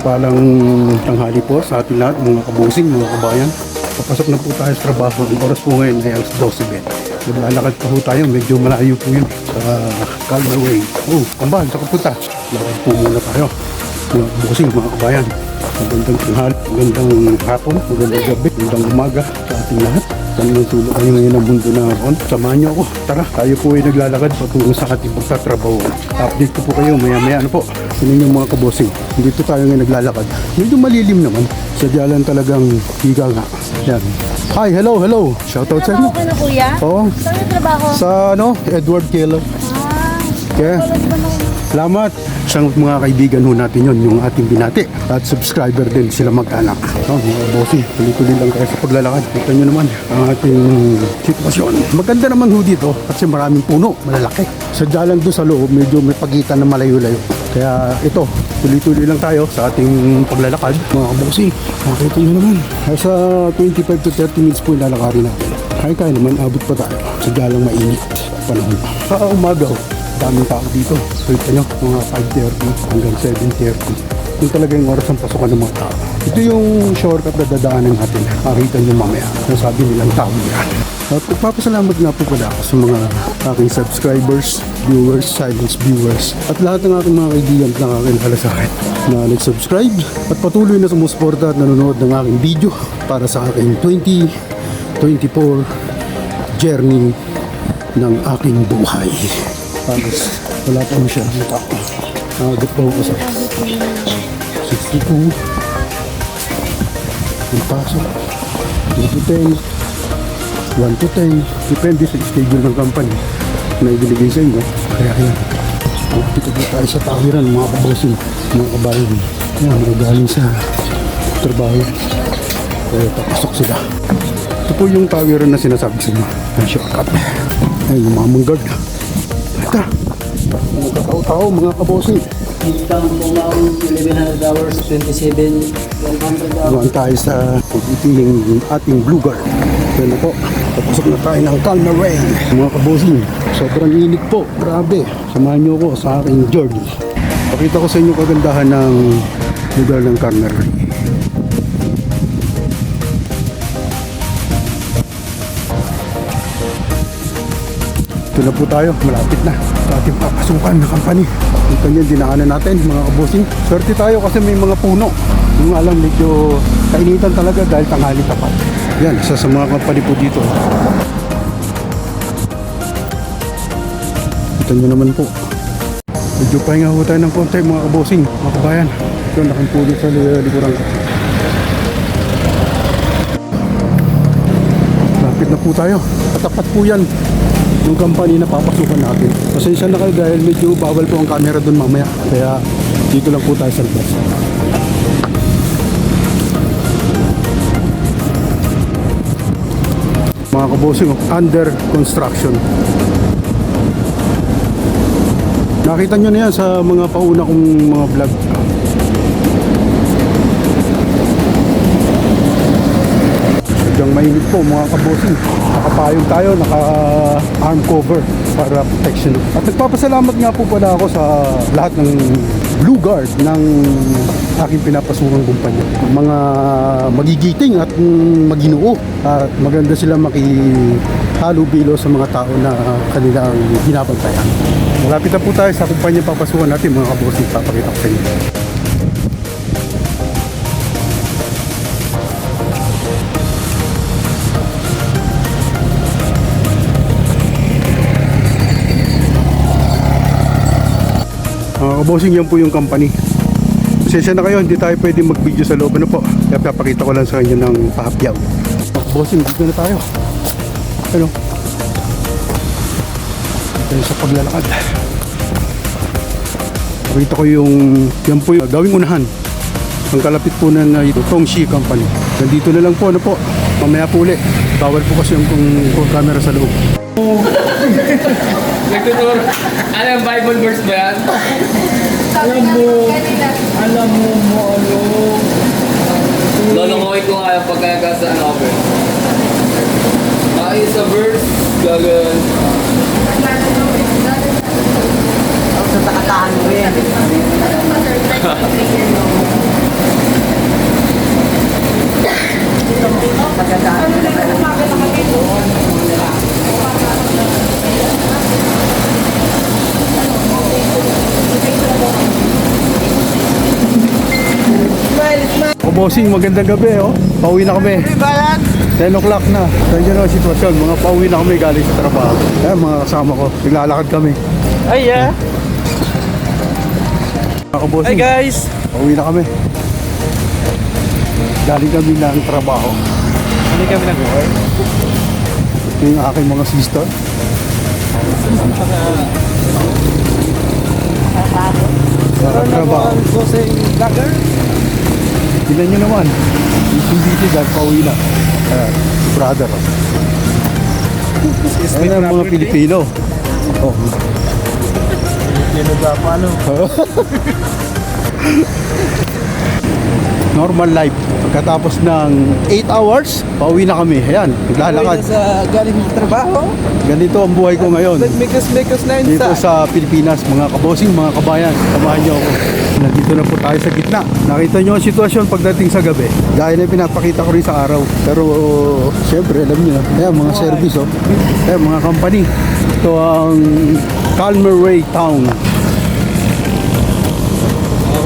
Palang tanghali po sa ating lahat, mga kabusing, mga kabayan. Papasok na po tayo sa trabaho. Ang oras po ngayon ay alas 12:00. Maglalakad pa po tayo, medyo malayo po yun sa Calmer Way. Oh, kambal, sa kapunta. Lakad po muna tayo, mga kabusing, mga kabayan. Magandang tanghali, magandang hapon, magandang gabi, magandang umaga sa ating lahat. Tanong tulog kayo ngayon ng mundo na roon. Samahan niyo ako. Tara, tayo po ay naglalakad patungo sa ating pagtatrabaho. Update ko po kayo maya-maya. Ano po? Sino yung mga kabosing? Dito tayo ngayon naglalakad. Medyo malilim naman. Sadya lang talagang higa nga. Yan. Hi, hello, hello. Shoutout sa inyo. Trabaho ka na, kuya? Oo. Saan yung trabaho? Sa Edward Keller. Okay. Salamat. Isang mga kaibigan ho natin yun, yung ating binati. At subscriber din sila mag-anak. Mga bossy, tuloy-tuloy lang kayo sa paglalakad. Kita nyo naman ang ating sitwasyon. Maganda naman ho dito kasi maraming puno, malalaki. Sadya lang doon sa loob, medyo may pagitan na malayo-layo. Kaya ito, tuloy-tuloy lang tayo sa ating paglalakad. Mga bossy, makita nyo naman. Nasa 25 to 30 minutes po yung lalakarin natin. Kaya naman, abot pa tayo. Sadya lang mainit panahon. Sa umaga, daming tao dito. So ito nyo, mga 5:30 hanggang 7:30. Yung talaga yung oras ng pasukan ng mga tao. Ito yung shortcut na dadaanan natin. Makita nyo mamaya. Nasabi nilang tao yan. At magpapasalamat nga po pala ako sa mga aking subscribers, viewers, silence viewers, at lahat ng aking mga kaibigan na nakakilala sa akin na nag-subscribe at patuloy na sumusuporta at nanonood ng aking video para sa aking 2024 journey ng aking buhay. Tapos wala pa masyadong tao. Agad pa ako sa 62. Ang pasok 2 to 10, 1 to 10. Depende sa schedule ng company na ibinigay sa inyo. Kaya yan, dito po tayo sa tawiran, mga kabosin, mga kabayan. Yan, magagaling sa trabaho. Kaya papasok sila. Ito po yung tawiran na sinasabi sa inyo. Ang shortcut. Ay, yung mga manggard. Ito, mga katao-tao, mga kabosin. Income po ang 1100 hours, 27, 100 hours. Doon tayo sa yung ating Blue Guard. Kaya po, tapos na tayo ng Calmer Way. Mga kabosing, sobrang init po. Grabe. Samahan niyo ako sa aking journey. Pakita ko sa inyo kagandahan ng lugar ng Calmer Way. Ito na po tayo, malapit na sa ating papasukan na company. Ito nyo, dinaanan natin mga kabosing. Swerte tayo kasi may mga puno. Yung alam, medyo kainitan talaga dahil tanghali tapat. Yan, isa sa mga company po dito. Ito nyo naman po. Medyo pahinga po tayo ng konti mga kabosing, mga kabayan. Ito, nakampulot sa likuran ko. Lapit na po tayo. Katapat po yan yung company na papasukan natin. Pasensya na kayo dahil medyo bawal po ang camera doon mamaya. Kaya dito lang po tayo sa labas. Mga kabosing, under construction. Nakita nyo na yan sa mga pauna kong mga vlog. Sadyang mainit po mga kabosing. Nakapayong tayo, naka-arm cover para protection. At nagpapasalamat nga po pala ako sa lahat ng Blue Guard ng aking pinapasukang kumpanya. Mga magigiting at maginoo. At maganda sila makihalubilo sa mga tao na kanilang binabantayan. Malapit na po tayo sa kumpanya papasukan natin mga kabosing. Papakita ko sa inyo. Kabosing, yan po yung company. Pasensya na kayo, hindi tayo pwede mag-video sa loob. Ano po? Kaya papakita ko lang sa inyo ng pahapyaw. Kabosing, dito na tayo. Ano? Dito sa paglalakad. Pakita ko yung, yan po yung gawing unahan. Ang kalapit po na ito, Tongshi Company. Nandito na lang po, ano po? Mamaya po ulit. Bawal po kasi yung camera sa loob. Nagtuturo. Ano yung Bible verse ba yan? Alam mo, ano. Lolongoy ko nga yung pagkaya sa ano ako. Ay, sa verse, gagan. Sa takatahan mo yan. O bossing, magandang gabi oh. Pauwi na kami. 10 o'clock na. Nandiyan na ang sitwasyon. Mga pauwi na kami galing sa trabaho. Ayan, mga kasama ko. Naglalakad kami. Ay, yeah. Mga Hi, bossing, guys. pauwi na kami. Galing kami ng trabaho. Hindi kami nag-work. Ito yung aking mga sister. Trabaho. Bossing vlogger. Tignan nyo naman. Hindi dahil pauwi na. Brother. Ayan ang mga Pilipino. Oh. Pilipino ba paano? Normal life. Pagkatapos ng 8 hours, pauwi na kami. Ayan, naglalakad. Sa galing ng trabaho. Ganito ang buhay ko ngayon. Nagmikos na yun Dito sa Pilipinas, mga kabosing, mga kabayan, samahan niyo ako. Nandito na po tayo sa gitna. Nakita niyo ang sitwasyon pagdating sa gabi. Gaya na yung pinapakita ko rin sa araw. Pero, siyempre, alam niyo na. Ayan, mga service, oh. Ayan, mga company. Ito ang Calmer Way Town.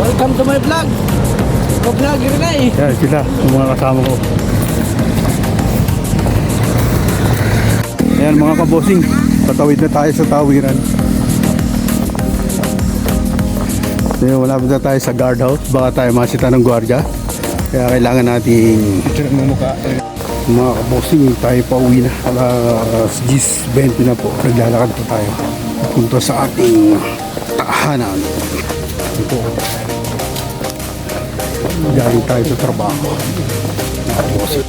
Welcome to my vlog. Vlogger na eh. Ayan, sila, yung mga kasama ko. Ayan, mga kabosing, patawid na tayo sa tawiran. Ayan, wala pa tayo sa guardhouse. Baka tayo masita ng gwardiya. Kaya kailangan nating mga kabosing, tayo pa uwi na. Alas 10:20 na po. Naglalakad po tayo. Punta sa ating tahanan. Ito. Galing tayo sa trabaho. Mga kabosing.